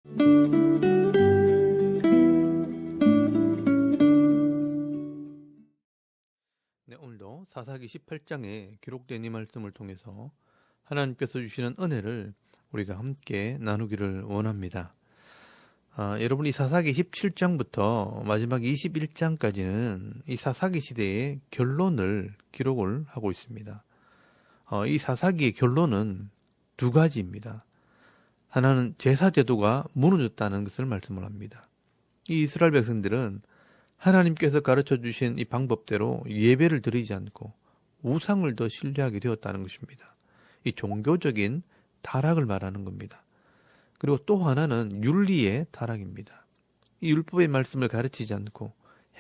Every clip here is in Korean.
네, 오늘도 사사기 18장에 기록된 이 말씀을 통해서 하나님께서 주시는 은혜를 우리가 함께 나누기를 원합니다. 여러분, 이 사사기 17장부터 마지막 21장까지는 이 사사기 시대의 결론을 기록을 하고 있습니다. 이 사사기의 결론은 두 가지입니다. 하나는 제사제도가 무너졌다는 것을 말씀을 합니다. 이 이스라엘 백성들은 하나님께서 가르쳐 주신 이 방법대로 예배를 드리지 않고 우상을 더 신뢰하게 되었다는 것입니다. 이 종교적인 타락을 말하는 겁니다. 그리고 또 하나는 윤리의 타락입니다. 이 율법의 말씀을 가르치지 않고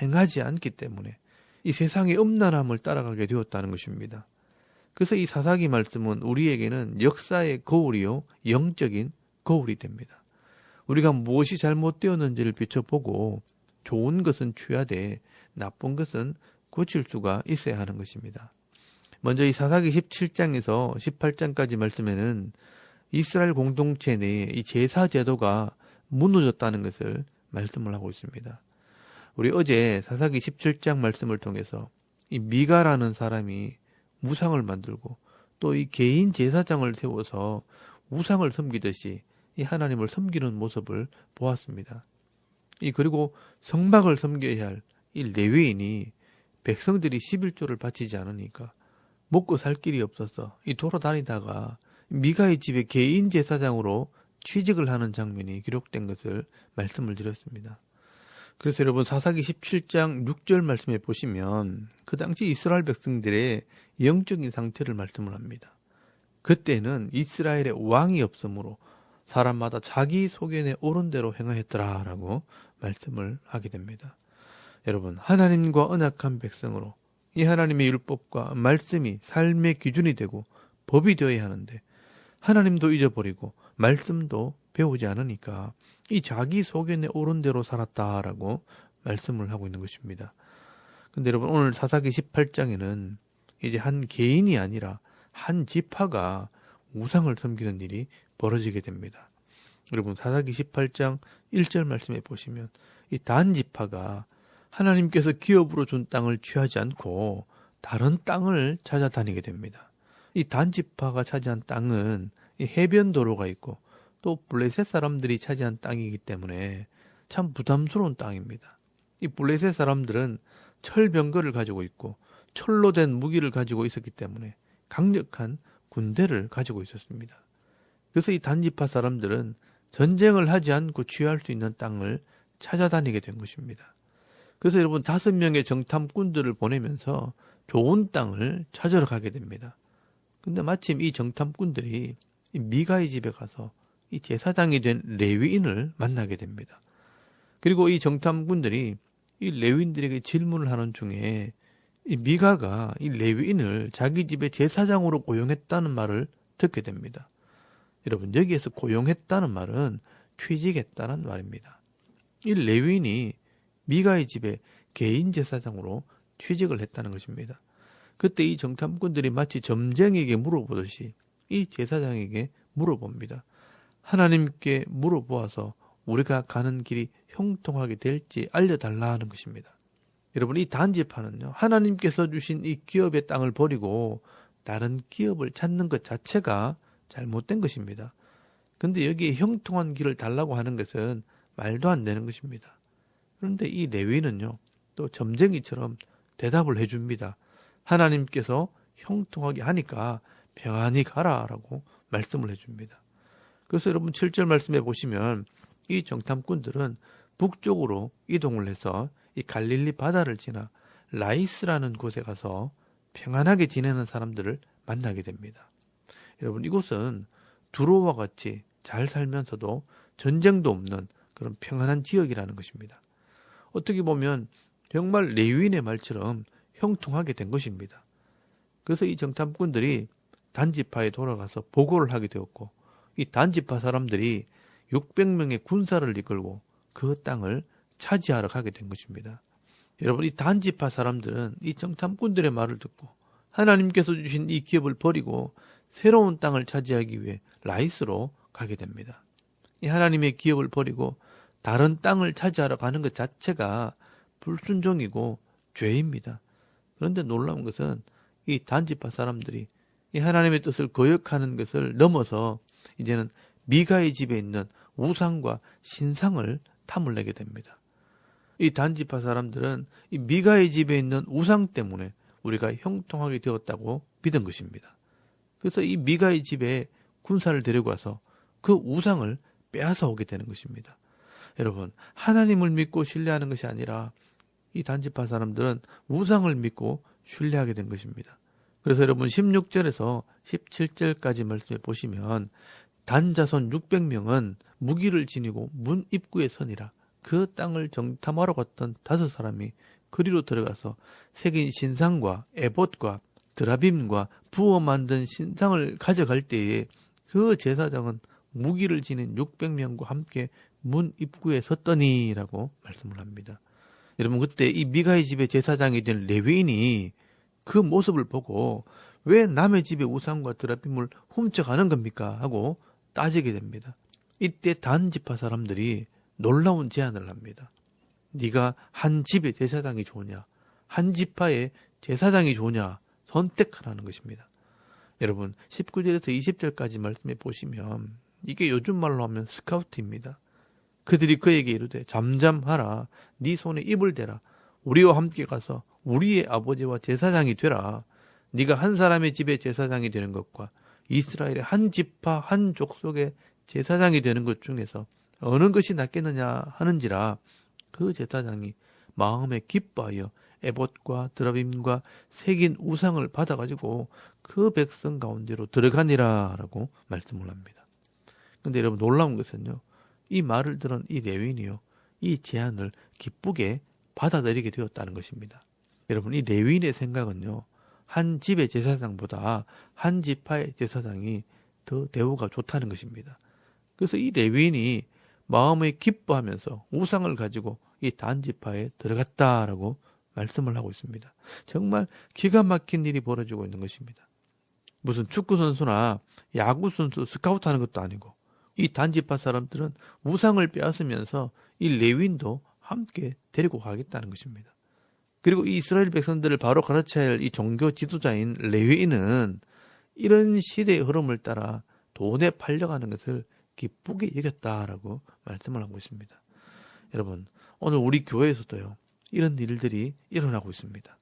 행하지 않기 때문에 이 세상의 음란함을 따라가게 되었다는 것입니다. 그래서 이 사사기 말씀은 우리에게는 역사의 거울이요 영적인 거울이 됩니다. 우리가 무엇이 잘못되었는지를 비춰보고 좋은 것은 취하되 나쁜 것은 고칠 수가 있어야 하는 것입니다. 먼저 이 사사기 17장에서 18장까지 말씀에는 이스라엘 공동체 내에 이 제사 제도가 무너졌다는 것을 말씀을 하고 있습니다. 우리 어제 사사기 17장 말씀을 통해서 이 미가라는 사람이 우상을 만들고 또 이 개인 제사장을 세워서 우상을 섬기듯이 이 하나님을 섬기는 모습을 보았습니다. 그리고 성막을 섬겨야 할 이 레위인이 백성들이 11조를 바치지 않으니까 먹고 살 길이 없어서 돌아다니다가 미가의 집에 개인 제사장으로 취직을 하는 장면이 기록된 것을 말씀을 드렸습니다. 그래서 여러분 사사기 17장 6절 말씀에 보시면 그 당시 이스라엘 백성들의 영적인 상태를 말씀을 합니다. 그때는 이스라엘에 왕이 없으므로 사람마다 자기 소견에 옳은 대로 행하였더라라고 말씀을 하게 됩니다. 여러분, 하나님과 언약한 백성으로 이 하나님의 율법과 말씀이 삶의 기준이 되고 법이 되어야 하는데 하나님도 잊어버리고 말씀도 배우지 않으니까 이 자기 소견에 옳은 대로 살았다라고 말씀을 하고 있는 것입니다. 근데 여러분, 오늘 사사기 18장에는 이제 한 개인이 아니라 한 지파가 우상을 섬기는 일이 벌어지게 됩니다. 여러분, 사사기 18장 1절 말씀에 보시면 이 단 지파가 하나님께서 기업으로 준 땅을 취하지 않고 다른 땅을 찾아다니게 됩니다. 이 단 지파가 차지한 땅은 이 해변 도로가 있고 또 블레셋 사람들이 차지한 땅이기 때문에 참 부담스러운 땅입니다. 이 블레셋 사람들은 철병거를 가지고 있고 철로 된 무기를 가지고 있었기 때문에 강력한 군대를 가지고 있었습니다. 그래서 이 단지파 사람들은 전쟁을 하지 않고 취할 수 있는 땅을 찾아다니게 된 것입니다. 그래서 여러분 5명의 정탐꾼들을 보내면서 좋은 땅을 찾으러 가게 됩니다. 근데 마침 이 정탐꾼들이 이 미가의 집에 가서 이 제사장이 된 레위인을 만나게 됩니다. 그리고 이 정탐꾼들이 이 레위인들에게 질문을 하는 중에 이 미가가 이 레위인을 자기 집의 제사장으로 고용했다는 말을 듣게 됩니다. 여러분, 여기에서 고용했다는 말은 취직했다는 말입니다. 이 레위인이 미가의 집에 개인 제사장으로 취직을 했다는 것입니다. 그때 이 정탐꾼들이 마치 점쟁이에게 물어보듯이 이 제사장에게 물어봅니다. 하나님께 물어보아서 우리가 가는 길이 형통하게 될지 알려달라는 것입니다. 여러분, 이 단지파는요, 하나님께서 주신 이 기업의 땅을 버리고 다른 기업을 찾는 것 자체가 잘못된 것입니다. 근데 여기에 형통한 길을 달라고 하는 것은 말도 안 되는 것입니다. 그런데 이 레위는요, 또 점쟁이처럼 대답을 해줍니다. 하나님께서 형통하게 하니까 평안히 가라라고 말씀을 해줍니다. 그래서 여러분 7절 말씀에 보시면 이 정탐꾼들은 북쪽으로 이동을 해서 이 갈릴리 바다를 지나 라이스라는 곳에 가서 평안하게 지내는 사람들을 만나게 됩니다. 여러분, 이곳은 두로와 같이 잘 살면서도 전쟁도 없는 그런 평안한 지역이라는 것입니다. 어떻게 보면 정말 레위인의 말처럼 형통하게 된 것입니다. 그래서 이 정탐꾼들이 단지파에 돌아가서 보고를 하게 되었고 이 단지파 사람들이 600명의 군사를 이끌고 그 땅을 차지하러 가게 된 것입니다. 여러분, 이 단지파 사람들은 이 정탐꾼들의 말을 듣고 하나님께서 주신 이 기업을 버리고 새로운 땅을 차지하기 위해 라이스로 가게 됩니다. 이 하나님의 기업을 버리고 다른 땅을 차지하러 가는 것 자체가 불순종이고 죄입니다. 그런데 놀라운 것은 이 단지파 사람들이 이 하나님의 뜻을 거역하는 것을 넘어서 이제는 미가의 집에 있는 우상과 신상을 탐을 내게 됩니다. 이 단지파 사람들은 이 미가의 집에 있는 우상 때문에 우리가 형통하게 되었다고 믿은 것입니다. 그래서 이 미가의 집에 군사를 데리고 와서 그 우상을 빼앗아 오게 되는 것입니다. 여러분, 하나님을 믿고 신뢰하는 것이 아니라 이 단지파 사람들은 우상을 믿고 신뢰하게 된 것입니다. 그래서 여러분 16절에서 17절까지 말씀해 보시면 단자손 600명은 무기를 지니고 문 입구에 서니라. 그 땅을 정탐하러 갔던 5사람이 그리로 들어가서 새긴 신상과 에봇과 드라빔과 부어 만든 신상을 가져갈 때에 그 제사장은 무기를 지닌 600명과 함께 문 입구에 섰더니라고 말씀을 합니다. 여러분, 그때 이 미가의 집의 제사장이 된 레위인이 그 모습을 보고 왜 남의 집의 우상과 드라빔을 훔쳐가는 겁니까? 하고 따지게 됩니다. 이때 단지파 사람들이 놀라운 제안을 합니다. 네가 한 집의 제사장이 좋으냐, 한 지파의 제사장이 좋으냐 선택하라는 것입니다. 여러분 19절에서 20절까지 말씀해 보시면 이게 요즘 말로 하면 스카우트입니다. 그들이 그에게 이르되 잠잠하라, 네 손에 입을 대라, 우리와 함께 가서 우리의 아버지와 제사장이 되라. 네가 한 사람의 집의 제사장이 되는 것과 이스라엘의 한 지파 한 족속의 제사장이 되는 것 중에서 어느 것이 낫겠느냐 하는지라. 그 제사장이 마음에 기뻐하여 에봇과 드라빔과 새긴 우상을 받아가지고 그 백성 가운데로 들어가니라 라고 말씀을 합니다. 근데 여러분 놀라운 것은요, 이 말을 들은 이 레위인이요, 이 제안을 기쁘게 받아들이게 되었다는 것입니다. 여러분 이 레위인의 생각은요, 한 집의 제사장보다 한 지파의 제사장이 더 대우가 좋다는 것입니다. 그래서 이 레위인이 마음에 기뻐하면서 우상을 가지고 이 단지파에 들어갔다라고 말씀을 하고 있습니다. 정말 기가 막힌 일이 벌어지고 있는 것입니다. 무슨 축구 선수나 야구 선수 스카우트 하는 것도 아니고 이 단지파 사람들은 우상을 빼앗으면서 이 레위인도 함께 데리고 가겠다는 것입니다. 그리고 이 이스라엘 백성들을 바로 가르쳐야 할 이 종교 지도자인 레위인은 이런 시대의 흐름을 따라 돈에 팔려가는 것을 기쁘게 여겼다라고 말씀을 하고 있습니다. 여러분 오늘 우리 교회에서도요 이런 일들이 일어나고 있습니다.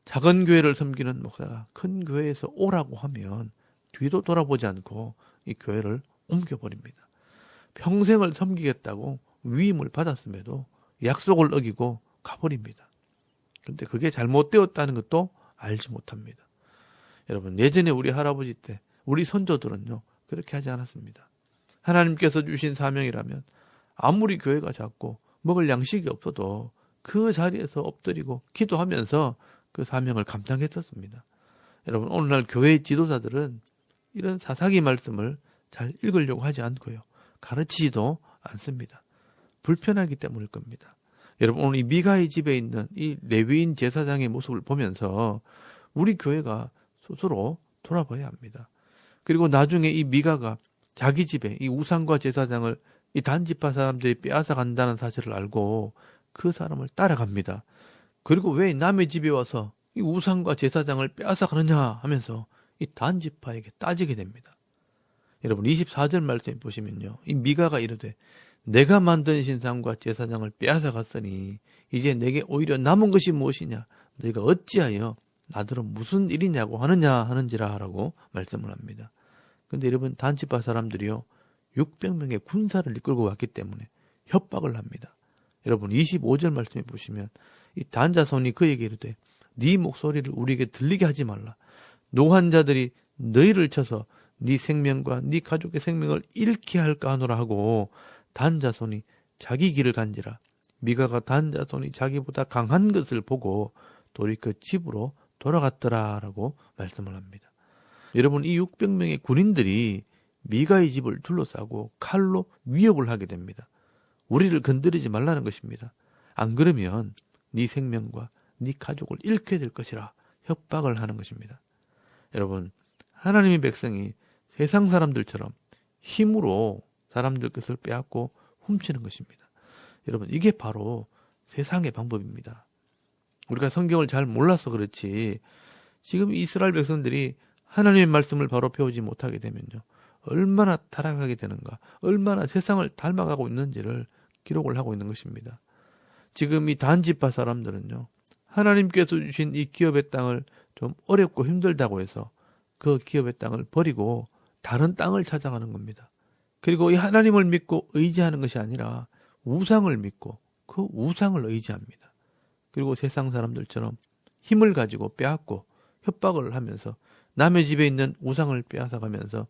작은 교회를 섬기는 목사가 큰 교회에서 오라고 하면 뒤도 돌아보지 않고 이 교회를 옮겨버립니다. 평생을 섬기겠다고 위임을 받았음에도 약속을 어기고 가버립니다. 그런데 그게 잘못되었다는 것도 알지 못합니다. 여러분 예전에 우리 할아버지 때 우리 선조들은요 그렇게 하지 않았습니다. 하나님께서 주신 사명이라면 아무리 교회가 작고 먹을 양식이 없어도 그 자리에서 엎드리고 기도하면서 그 사명을 감당했었습니다. 여러분 오늘날 교회 지도자들은 이런 사사기 말씀을 잘 읽으려고 하지 않고요. 가르치지도 않습니다. 불편하기 때문일 겁니다. 여러분 오늘 이 미가의 집에 있는 이 레위인 제사장의 모습을 보면서 우리 교회가 스스로 돌아봐야 합니다. 그리고 나중에 이 미가가 자기 집에 이 우상과 제사장을 이 단지파 사람들이 빼앗아 간다는 사실을 알고 그 사람을 따라갑니다. 그리고 왜 남의 집에 와서 이 우상과 제사장을 빼앗아 가느냐 하면서 이 단지파에게 따지게 됩니다. 여러분 24절 말씀에 보시면요. 이 미가가 이르되 내가 만든 신상과 제사장을 빼앗아 갔으니 이제 내게 오히려 남은 것이 무엇이냐, 너희가 어찌하여 나더러 무슨 일이냐고 하느냐 하는지라 라고 말씀을 합니다. 근데 여러분 단지파 사람들이요 600명의 군사를 이끌고 왔기 때문에 협박을 합니다. 여러분 25절 말씀해 보시면 이 단자손이 그에게 이르되 네 목소리를 우리에게 들리게 하지 말라. 노한 자들이 너희를 쳐서 네 생명과 네 가족의 생명을 잃게 할까 하노라 하고 단자손이 자기 길을 간지라. 미가가 단자손이 자기보다 강한 것을 보고 돌이켜 집으로 돌아갔더라 라고 말씀을 합니다. 여러분 이 600명의 군인들이 미가의 집을 둘러싸고 칼로 위협을 하게 됩니다. 우리를 건드리지 말라는 것입니다. 안 그러면 네 생명과 네 가족을 잃게 될 것이라 협박을 하는 것입니다. 여러분 하나님의 백성이 세상 사람들처럼 힘으로 사람들 것을 빼앗고 훔치는 것입니다. 여러분, 이게 바로 세상의 방법입니다. 우리가 성경을 잘 몰라서 그렇지 지금 이스라엘 백성들이 하나님의 말씀을 바로 배우지 못하게 되면요, 얼마나 타락하게 되는가, 얼마나 세상을 닮아가고 있는지를 기록을 하고 있는 것입니다. 지금 이 단지파 사람들은요, 하나님께서 주신 이 기업의 땅을 좀 어렵고 힘들다고 해서 그 기업의 땅을 버리고 다른 땅을 찾아가는 겁니다. 그리고 이 하나님을 믿고 의지하는 것이 아니라 우상을 믿고 그 우상을 의지합니다. 그리고 세상 사람들처럼 힘을 가지고 빼앗고 협박을 하면서 남의 집에 있는 우상을 빼앗아가면서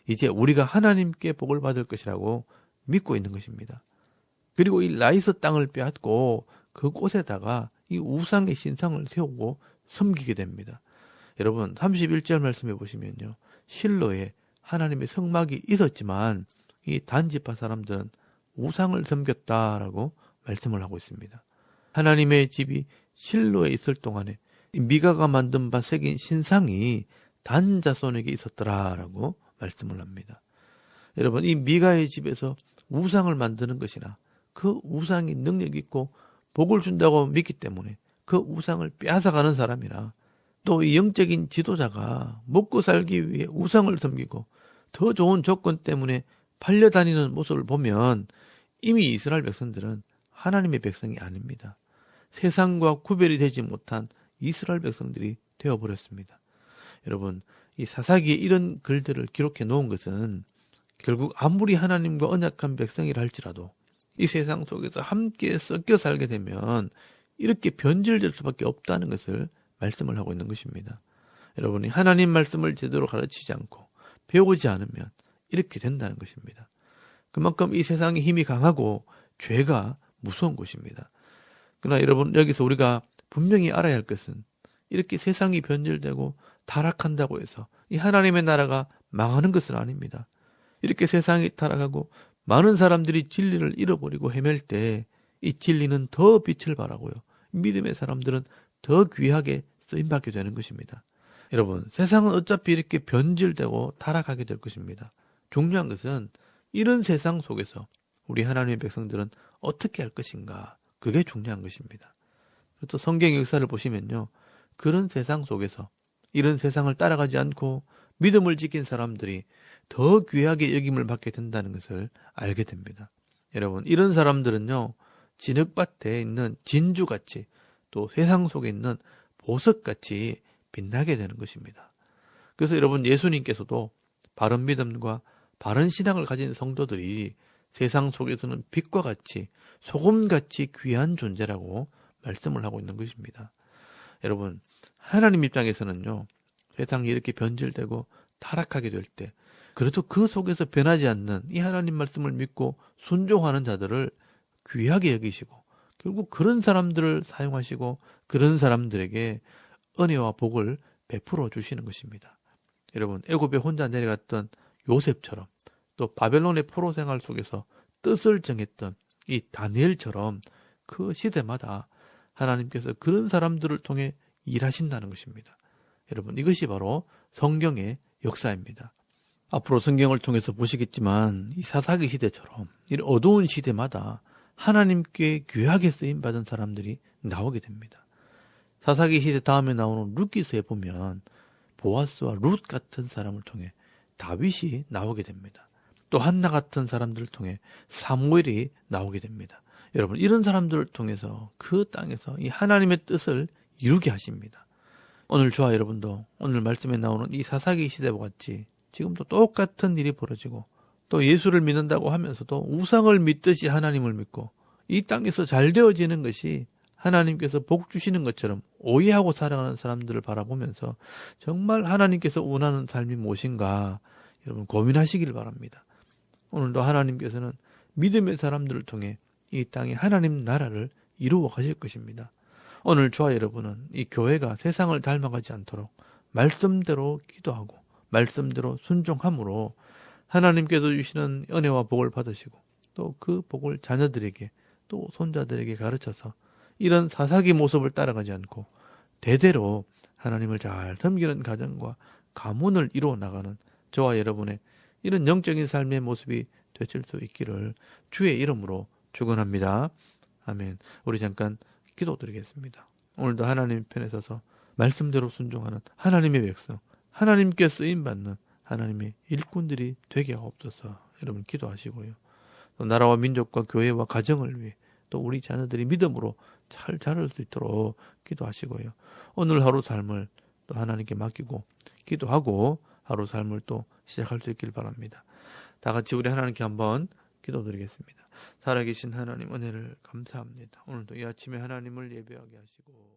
이제 우리가 하나님께 복을 받을 것이라고 믿고 있는 것입니다. 그리고 이 라이스 땅을 빼앗고 그곳에다가 이 우상의 신상을 세우고 섬기게 됩니다. 여러분, 31절 말씀해 보시면요, 실로에 하나님의 성막이 있었지만 이 단지파 사람들은 우상을 섬겼다라고 말씀을 하고 있습니다. 하나님의 집이 실로에 있을 동안에 미가가 만든 바 새긴 신상이 단 자손에게 있었더라라고 말씀을 합니다. 여러분, 이 미가의 집에서 우상을 만드는 것이나 그 우상이 능력 있고 복을 준다고 믿기 때문에 그 우상을 빼앗아가는 사람이나 또 이 영적인 지도자가 먹고 살기 위해 우상을 섬기고 더 좋은 조건 때문에 팔려다니는 모습을 보면 이미 이스라엘 백성들은 하나님의 백성이 아닙니다. 세상과 구별이 되지 못한 이스라엘 백성들이 되어버렸습니다. 여러분, 이 사사기에 이런 글들을 기록해 놓은 것은 결국 아무리 하나님과 언약한 백성이라 할지라도 이 세상 속에서 함께 섞여 살게 되면 이렇게 변질될 수밖에 없다는 것을 말씀을 하고 있는 것입니다. 여러분이 하나님 말씀을 제대로 가르치지 않고 배우지 않으면 이렇게 된다는 것입니다. 그만큼 이 세상의 힘이 강하고 죄가 무서운 것입니다. 그러나 여러분, 여기서 우리가 분명히 알아야 할 것은 이렇게 세상이 변질되고 타락한다고 해서 이 하나님의 나라가 망하는 것은 아닙니다. 이렇게 세상이 타락하고 많은 사람들이 진리를 잃어버리고 헤맬 때 이 진리는 더 빛을 발하고요, 믿음의 사람들은 더 귀하게 쓰임받게 되는 것입니다. 여러분, 세상은 어차피 이렇게 변질되고 타락하게 될 것입니다. 중요한 것은 이런 세상 속에서 우리 하나님의 백성들은 어떻게 할 것인가, 그게 중요한 것입니다. 또 성경 역사를 보시면요, 그런 세상 속에서 이런 세상을 따라가지 않고 믿음을 지킨 사람들이 더 귀하게 여김을 받게 된다는 것을 알게 됩니다. 여러분, 이런 사람들은요, 진흙밭에 있는 진주같이 또 세상 속에 있는 보석같이 빛나게 되는 것입니다. 그래서 여러분, 예수님께서도 바른 믿음과 바른 신앙을 가진 성도들이 세상 속에서는 빛과 같이 소금같이 귀한 존재라고 말씀을 하고 있는 것입니다. 여러분, 하나님 입장에서는요, 세상이 이렇게 변질되고 타락하게 될 때 그래도 그 속에서 변하지 않는 이 하나님 말씀을 믿고 순종하는 자들을 귀하게 여기시고 결국 그런 사람들을 사용하시고 그런 사람들에게 은혜와 복을 베풀어 주시는 것입니다. 여러분, 애굽에 혼자 내려갔던 요셉처럼 또 바벨론의 포로 생활 속에서 뜻을 정했던 이 다니엘처럼 그 시대마다 하나님께서 그런 사람들을 통해 일하신다는 것입니다. 여러분, 이것이 바로 성경의 역사입니다. 앞으로 성경을 통해서 보시겠지만 이 사사기 시대처럼 이 어두운 시대마다 하나님께 귀하게 쓰임받은 사람들이 나오게 됩니다. 사사기 시대 다음에 나오는 룻기서에 보면 보아스와 룻 같은 사람을 통해 다윗이 나오게 됩니다. 또 한나 같은 사람들을 통해 사무엘이 나오게 됩니다. 여러분, 이런 사람들을 통해서 그 땅에서 이 하나님의 뜻을 이루게 하십니다. 오늘 저와 여러분도 오늘 말씀에 나오는 이 사사기 시대와 같이 지금도 똑같은 일이 벌어지고 또 예수를 믿는다고 하면서도 우상을 믿듯이 하나님을 믿고 이 땅에서 잘 되어지는 것이 하나님께서 복 주시는 것처럼 오해하고 살아가는 사람들을 바라보면서 정말 하나님께서 원하는 삶이 무엇인가 여러분 고민하시길 바랍니다. 오늘도 하나님께서는 믿음의 사람들을 통해 이 땅에 하나님 나라를 이루어 가실 것입니다. 오늘 저와 여러분은 이 교회가 세상을 닮아가지 않도록 말씀대로 기도하고 말씀대로 순종함으로 하나님께서 주시는 은혜와 복을 받으시고 또 그 복을 자녀들에게 또 손자들에게 가르쳐서 이런 사사기 모습을 따라가지 않고 대대로 하나님을 잘 섬기는 가정과 가문을 이루어 나가는 저와 여러분의 이런 영적인 삶의 모습이 되실 수 있기를 주의 이름으로 축원합니다. 아멘. 우리 잠깐 기도드리겠습니다. 오늘도 하나님 편에 서서 말씀대로 순종하는 하나님의 백성, 하나님께 쓰임받는 하나님의 일꾼들이 되게 하옵소서. 여러분 기도하시고요. 또 나라와 민족과 교회와 가정을 위해 또 우리 자녀들이 믿음으로 잘 자랄 수 있도록 기도하시고요. 오늘 하루 삶을 또 하나님께 맡기고 기도하고 하루 삶을 또 시작할 수 있길 바랍니다. 다 같이 우리 하나님께 한번 기도드리겠습니다. 살아계신 하나님 은혜를 감사합니다. 오늘도 이 아침에 하나님을 예배하게 하시고